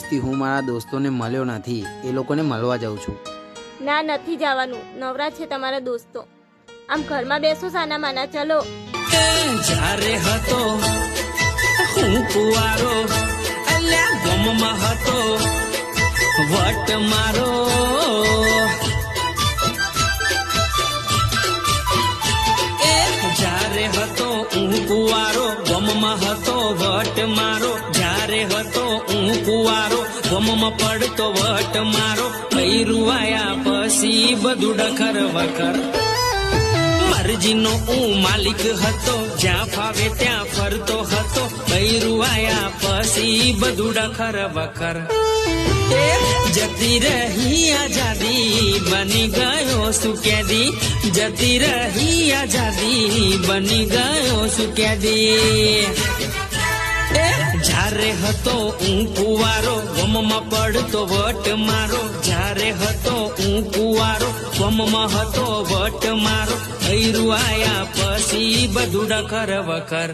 દિવસથી હું મારા દોસ્તોને મળ્યો નથી, એ લોકોને મળવા જાઉં છું. ના, નથી જવાનું. નવરા છે તમારા દોસ્તો. આમ ઘરમાં બેસો સાના માના, ચલો. જ્યારે હતો હું કુવારો, અલ્યા ગમમાં હતો વટ મારો. જ્યારે હતો હું કુવારો, ગમમાં હતો વટ મારો. જ્યારે હતો હું કુવારો, ગમમાં પડતો વટ મારો. ભૈરું આયા પછી બધું ડખર વખર. મરજીનો હું માલિક હતો, જ્યાં ફાવે ત્યાં ફરતો હતો. ભૈરું આયા પછી બધું ડખર વખર. જતી રહી આઝાદી, બની ગયો સુકેદી. જતી રહી આઝાદી, બની ગયો સુકેદી. જ્યારે હતો હું કુવારો, ગમમાં પડતો વટ મારો. જ્યારે હતો હું કુવારો, ગમમાં હતો વટ મારો. ભૈરું આયા પછી બધું ડખર વખર.